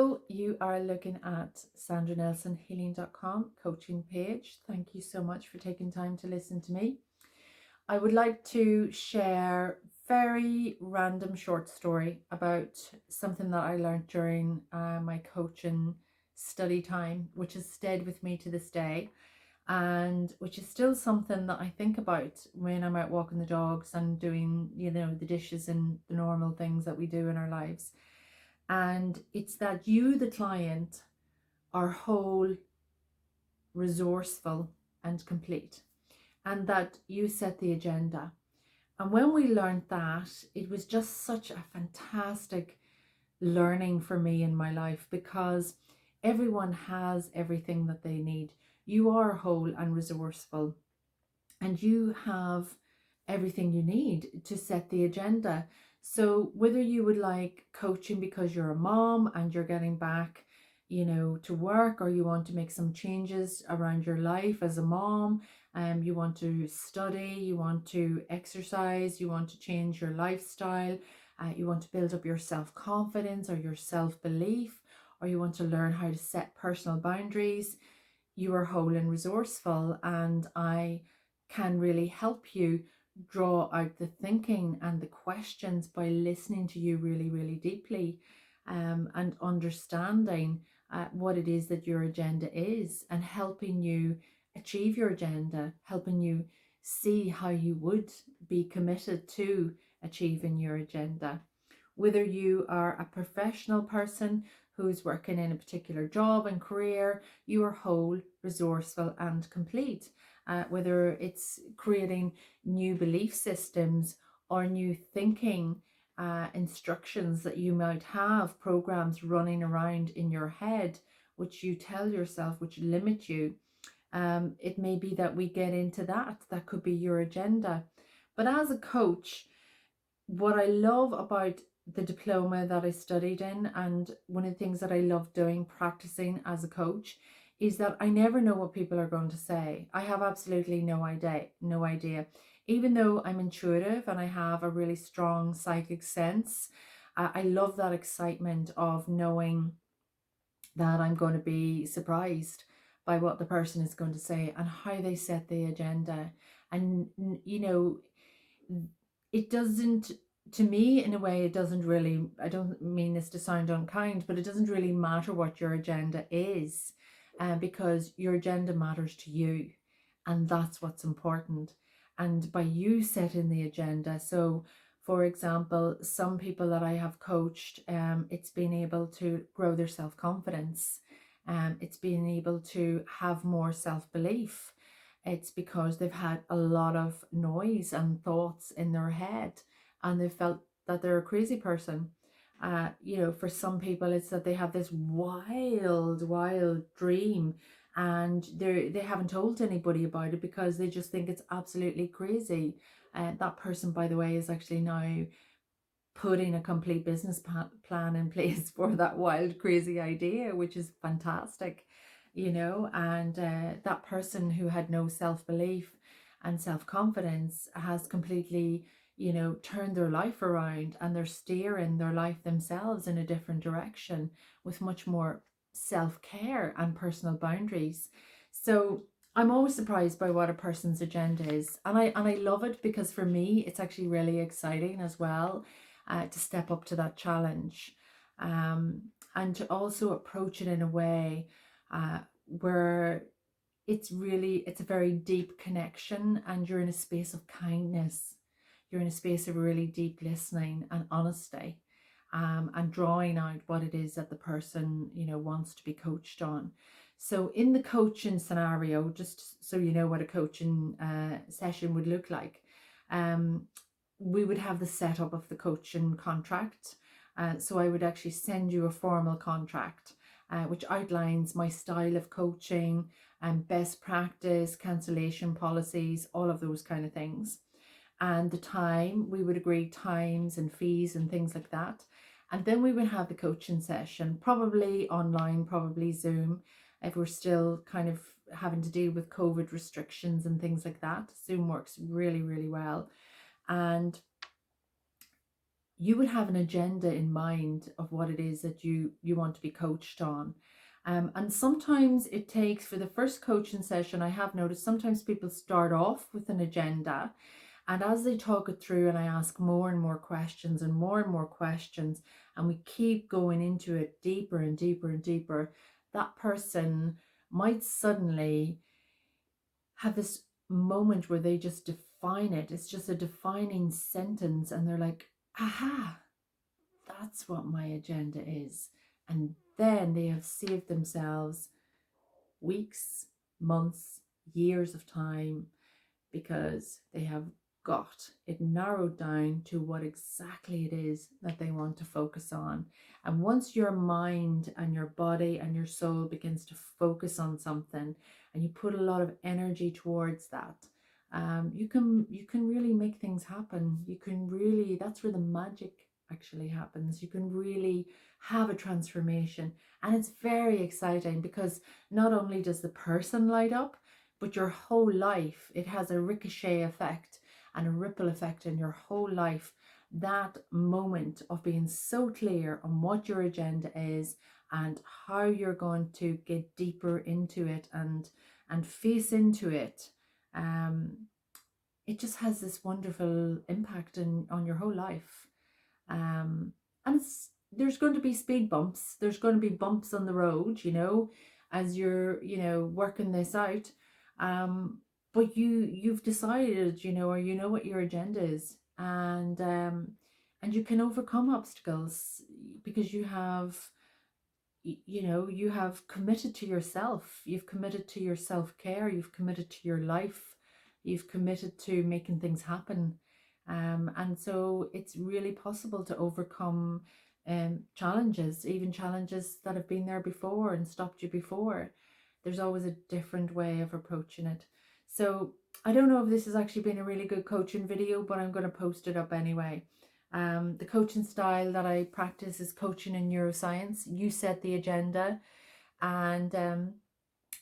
Hello, you are looking at sandranelsonhealing.com coaching page. Thank you so much for taking time to listen to me. I would like to share very random short story about something that I learned during my coaching study time, which has stayed with me to this day, and which is still something that I think about when I'm out walking the dogs and doing, the dishes and the normal things that we do in our lives. And it's that you, the client, are whole, resourceful, and complete, and that you set the agenda. And when we learned that, it was just such a fantastic learning for me in my life, because everyone has everything that they need. You are whole and resourceful, and you have everything you need to set the agenda. So whether you would like coaching because you're a mom and you're getting back, to work, or you want to make some changes around your life as a mom, you want to study, you want to exercise, you want to change your lifestyle, you want to build up your self-confidence or your self-belief, or you want to learn how to set personal boundaries, you are whole and resourceful, and I can really help you draw out the thinking and the questions by listening to you really, really deeply, and understanding what it is that your agenda is, and helping you achieve your agenda, helping you see how you would be committed to achieving your agenda. Whether you are a professional person who's working in a particular job and career, you are whole, resourceful, and complete. Whether it's creating new belief systems or new thinking instructions that you might have, programs running around in your head, which you tell yourself, which limit you. It may be that we get into that. That could be your agenda. But as a coach, what I love about the diploma that I studied in, and one of the things that I love doing, practicing as a coach, is that I never know what people are going to say. I have absolutely no idea. Even though I'm intuitive and I have a really strong psychic sense, I love that excitement of knowing that I'm going to be surprised by what the person is going to say and how they set the agenda. And, it doesn't, to me, in a way, it doesn't really, I don't mean this to sound unkind, but it doesn't really matter what your agenda is, because your agenda matters to you, and that's what's important. And by you setting the agenda, so for example, some people that I have coached, it's been able to grow their self-confidence, it's been able to have more self-belief. It's because they've had a lot of noise and thoughts in their head, and they felt that they're a crazy person. For some people, it's that they have this wild dream, and they haven't told anybody about it because they just think it's absolutely crazy. That person, by the way, is actually now putting a complete business plan in place for that wild, crazy idea, which is fantastic, and that person who had no self-belief and self-confidence has completely, turned their life around, and they're steering their life themselves in a different direction with much more self-care and personal boundaries. So I'm always surprised by what a person's agenda is, and I love it, because for me it's actually really exciting as well, to step up to that challenge, and to also approach it in a way where it's a very deep connection, and you're in a space of kindness. You're in a space of really deep listening and honesty, and drawing out what it is that the person, wants to be coached on. So in the coaching scenario, just so you know what a coaching session would look like, we would have the setup of the coaching contract. So I would actually send you a formal contract, which outlines my style of coaching and best practice, cancellation policies, all of those kind of things. And the time, we would agree times and fees and things like that. And then we would have the coaching session, probably online, probably Zoom, if we're still kind of having to deal with COVID restrictions and things like that. Zoom works really, really well. And you would have an agenda in mind of what it is that you want to be coached on. And sometimes it takes, for the first coaching session, I have noticed sometimes people start off with an agenda, and as they talk it through and I ask more and more questions and more questions, and we keep going into it deeper and deeper and deeper, that person might suddenly have this moment where they just define it. It's just a defining sentence, and they're like, aha, that's what my agenda is. And then they have saved themselves weeks, months, years of time, because they have got it narrowed down to what exactly it is that they want to focus on. And once your mind and your body and your soul begins to focus on something, and you put a lot of energy towards that, you can really make things happen. You can really, that's where the magic actually happens. You can really have a transformation, and it's very exciting, because not only does the person light up, but your whole life, it has a ricochet effect and a ripple effect in your whole life. That moment of being so clear on what your agenda is and how you're going to get deeper into it and face into it, it just has this wonderful impact on your whole life. And there's going to be speed bumps, there's going to be bumps on the road, as you're working this out. But you've decided, or what your agenda is, and you can overcome obstacles, because you have committed to yourself, you've committed to your self-care, you've committed to your life, you've committed to making things happen. And so it's really possible to overcome challenges, even challenges that have been there before and stopped you before. There's always a different way of approaching it. So I don't know if this has actually been a really good coaching video, but I'm going to post it up anyway. The coaching style that I practice is coaching in neuroscience. You set the agenda, and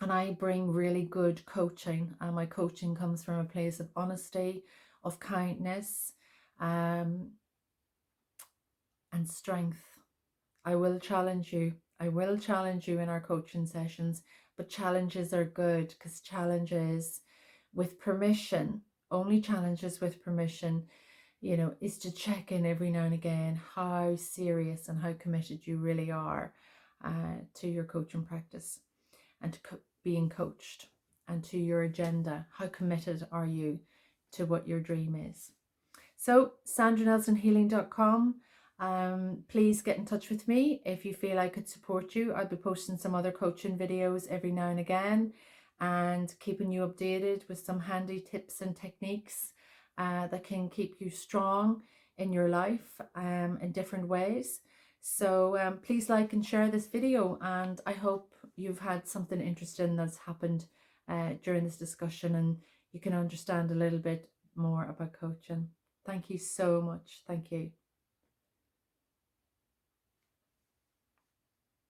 I bring really good coaching. And my coaching comes from a place of honesty, of kindness, and strength. I will challenge you. I will challenge you in our coaching sessions, but challenges are good, because challenges with permission, only challenges with permission, is to check in every now and again how serious and how committed you really are to your coaching practice and to being coached, and to your agenda. How committed are you to what your dream is? So, sandranelsonhealing.com. Please get in touch with me if you feel I could support you. I'll be posting some other coaching videos every now and again, and keeping you updated with some handy tips and techniques that can keep you strong in your life in different ways. So please like and share this video, and I hope you've had something interesting that's happened during this discussion, and you can understand a little bit more about coaching. Thank you so much. Thank you.